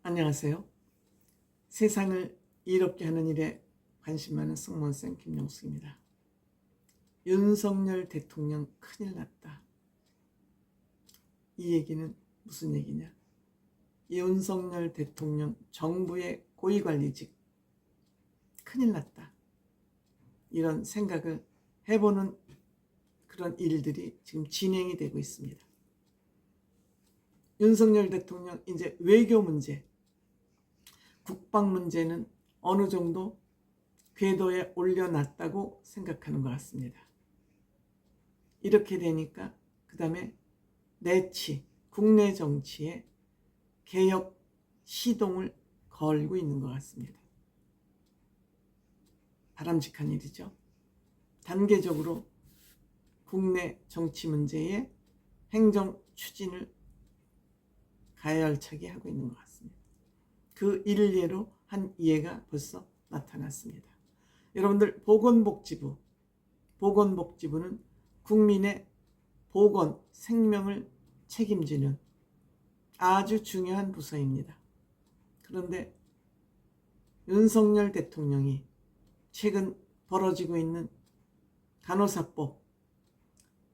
안녕하세요. 세상을 이롭게 하는 일에 관심 많은 승무원쌤 김용숙입니다. 윤석열 대통령 큰일 났다. 이 얘기는 무슨 얘기냐? 윤석열 대통령 정부의 고위관리직 큰일 났다. 이런 생각을 해보는 그런 일들이 지금 진행이 되고 있습니다. 윤석열 대통령 이제 외교 문제, 국방 문제는 어느 정도 궤도에 올려놨다고 생각하는 것 같습니다. 이렇게 되니까 그 다음에 내치, 국내 정치에 개혁 시동을 걸고 있는 것 같습니다. 바람직한 일이죠. 단계적으로 국내 정치 문제에 행정 추진을 가열차게 하고 있는 것 같습니다. 그 일례로 한 예가 벌써 나타났습니다. 여러분들 보건복지부는 국민의 보건, 생명을 책임지는 아주 중요한 부서입니다. 그런데 윤석열 대통령이 최근 벌어지고 있는 간호사법,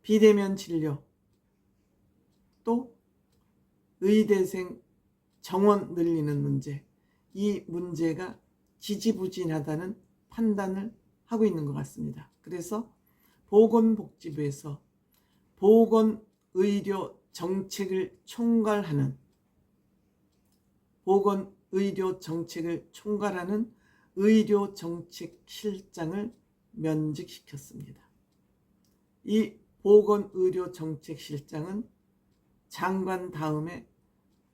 비대면 진료, 또 의대생 정원 늘리는 문제, 이 문제가 지지부진하다는 판단을 하고 있는 것 같습니다. 그래서 보건복지부에서 보건의료 정책을 총괄하는 의료정책실장을 면직시켰습니다. 이 보건의료정책실장은 장관 다음에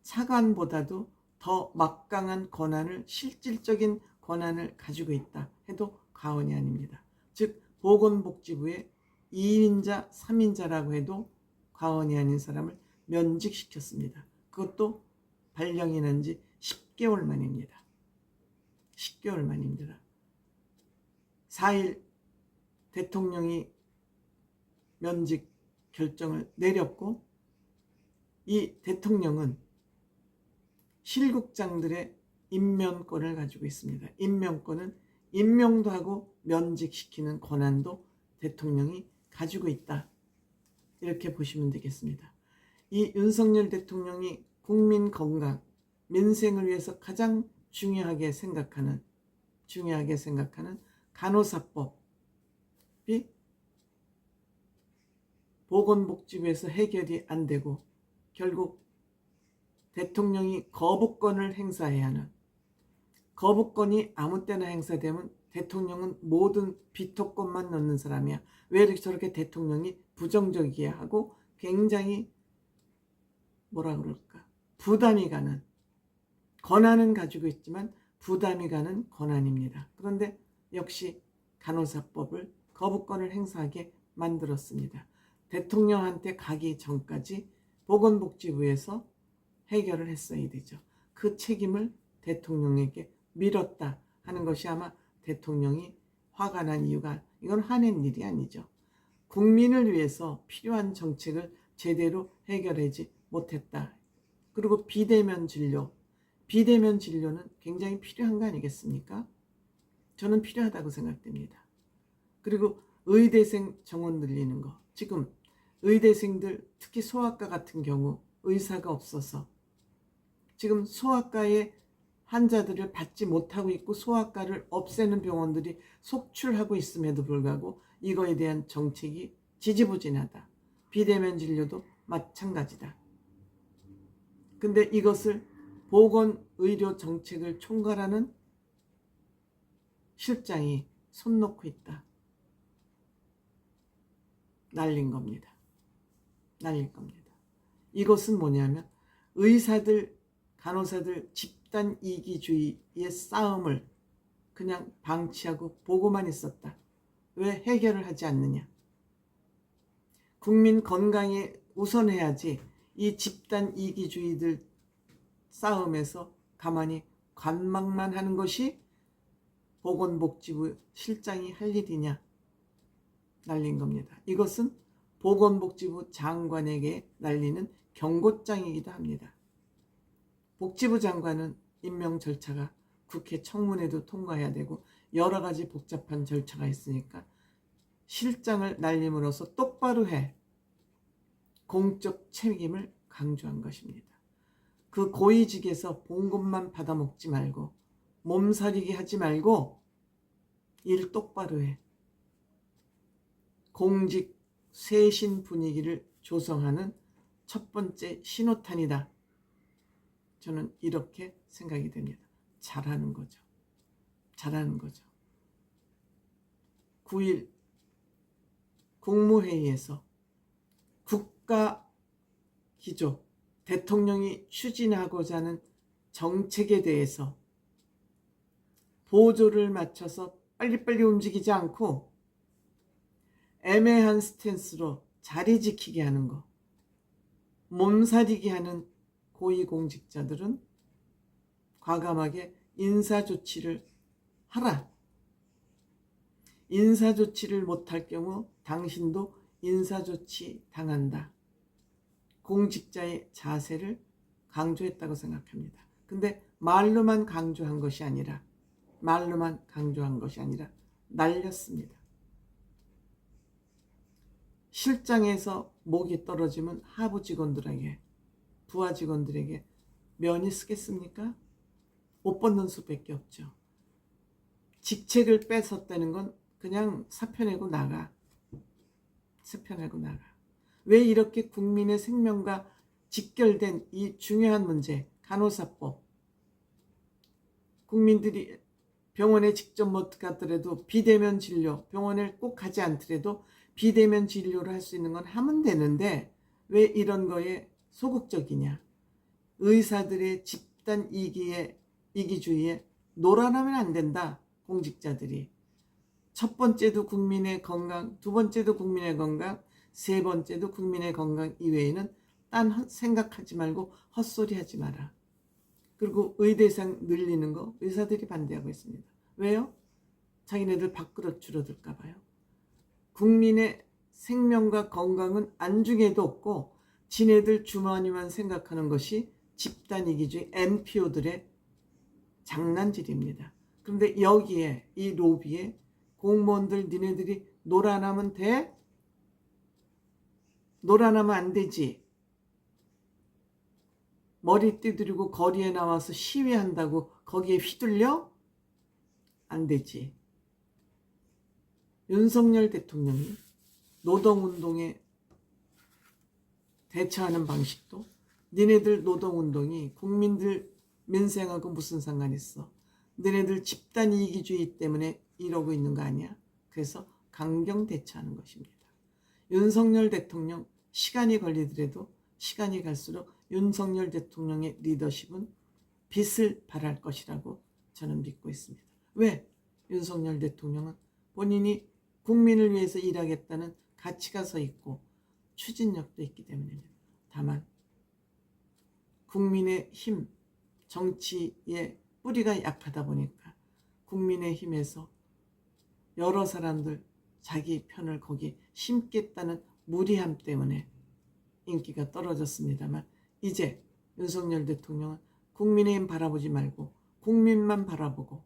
차관보다도 더 막강한 권한을, 실질적인 권한을 가지고 있다 해도 과언이 아닙니다. 즉 보건복지부의 2인자, 3인자라고 해도 과언이 아닌 사람을 면직시켰습니다. 그것도 발령이 난 지 10개월 만입니다. 10개월 만입니다. 4일 대통령이 면직 결정을 내렸고, 이 대통령은 실국장들의 임면권을 가지고 있습니다. 임면권은 임명도 하고 면직시키는 권한도 대통령이 가지고 있다. 이렇게 보시면 되겠습니다. 이 윤석열 대통령이 국민 건강, 민생을 위해서 가장 중요하게 생각하는 간호사법이 보건복지부에서 해결이 안 되고 결국 대통령이 거부권을 행사해야 하는, 거부권이 아무 때나 행사되면 대통령은 모든 비토권만 넣는 사람이야. 왜 이렇게 저렇게 대통령이 부정적이야 하고 굉장히 부담이 가는, 권한은 가지고 있지만 부담이 가는 권한입니다. 그런데 역시 간호사법을 거부권을 행사하게 만들었습니다. 대통령한테 가기 전까지 보건복지부에서 해결을 했어야 되죠. 그 책임을 대통령에게 밀었다 하는 것이 아마 대통령이 화가 난 이유가, 이건 화낸 일이 아니죠. 국민을 위해서 필요한 정책을 제대로 해결하지 못했다. 그리고 비대면 진료는 굉장히 필요한 거 아니겠습니까? 저는 필요하다고 생각됩니다. 그리고 의대생 정원 늘리는 거, 지금 의대생들, 특히 소아과 같은 경우 의사가 없어서 지금 소아과에 환자들을 받지 못하고 있고 소아과를 없애는 병원들이 속출하고 있음에도 불구하고 이거에 대한 정책이 지지부진하다. 비대면 진료도 마찬가지다. 근데 이것을 보건의료 정책을 총괄하는 실장이 손 놓고 있다. 날릴 겁니다. 이것은 뭐냐면 의사들, 간호사들 집단 이기주의의 싸움을 그냥 방치하고 보고만 있었다. 왜 해결을 하지 않느냐? 국민 건강에 우선해야지 이 집단 이기주의들 싸움에서 가만히 관망만 하는 것이 보건복지부 실장이 할 일이냐? 날린 겁니다. 이것은 보건복지부 장관에게 날리는 경고장이기도 합니다. 복지부 장관은 임명 절차가 국회 청문회도 통과해야 되고 여러 가지 복잡한 절차가 있으니까 실장을 날림으로써 똑바로 해. 공적 책임을 강조한 것입니다. 그 고위직에서 봉급만 받아먹지 말고 몸살이게 하지 말고 일 똑바로 해. 공직 쇄신 분위기를 조성하는 첫 번째 신호탄이다. 저는 이렇게 생각이 됩니다. 잘하는 거죠. 잘하는 거죠. 9일 국무회의에서 국가기조, 대통령이 추진하고자 하는 정책에 대해서 보조를 맞춰서 빨리빨리 움직이지 않고 애매한 스탠스로 자리 지키게 하는 거, 몸살이게 하는 고위공직자들은 과감하게 인사조치를 하라. 인사조치를 못할 경우 당신도 인사조치 당한다. 공직자의 자세를 강조했다고 생각합니다. 근데 말로만 강조한 것이 아니라 날렸습니다. 실장에서 목이 떨어지면 하부 직원들에게, 부하 직원들에게 면이 쓰겠습니까? 못 벗는 수밖에 없죠. 직책을 뺏었다는 건 그냥 사표 내고 나가. 왜 이렇게 국민의 생명과 직결된 이 중요한 문제, 간호사법, 국민들이 병원에 직접 못 가더라도 비대면 진료, 병원에 꼭 가지 않더라도 비대면 진료를 할 수 있는 건 하면 되는데 왜 이런 거에 소극적이냐. 의사들의 집단 이기주의에 놀아나면 안 된다. 공직자들이. 첫 번째도 국민의 건강, 두 번째도 국민의 건강, 세 번째도 국민의 건강 이외에는 딴 생각하지 말고 헛소리 하지 마라. 그리고 의대상 늘리는 거 의사들이 반대하고 있습니다. 왜요? 자기네들 밥그릇 줄어들까 봐요. 국민의 생명과 건강은 안중에도 없고 지네들 주머니만 생각하는 것이 집단 이기주의 NPO들의 장난질입니다. 그런데 여기에 이 로비에 공무원들 니네들이 놀아나면 돼? 놀아나면 안 되지. 머리띠 들이고 거리에 나와서 시위한다고 거기에 휘둘려? 안 되지. 윤석열 대통령이 노동운동에 대처하는 방식도 니네들 노동운동이 국민들 민생하고 무슨 상관 있어. 너네들 집단 이기주의 때문에 이러고 있는 거 아니야? 그래서 강경 대처하는 것입니다. 윤석열 대통령 시간이 걸리더라도 시간이 갈수록 윤석열 대통령의 리더십은 빛을 발할 것이라고 저는 믿고 있습니다. 왜? 윤석열 대통령은 본인이 국민을 위해서 일하겠다는 가치가 서 있고 추진력도 있기 때문입니다. 다만 국민의 힘, 정치의 뿌리가 약하다 보니까 국민의 힘에서 여러 사람들 자기 편을 거기 심겠다는 무리함 때문에 인기가 떨어졌습니다만 이제 윤석열 대통령은 국민의힘 바라보지 말고 국민만 바라보고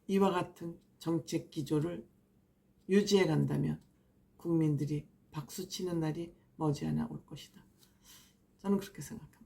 이와 같은 정책 기조를 유지해 간다면 국민들이 박수치는 날이 머지않아 올 것이다. 저는 그렇게 생각합니다.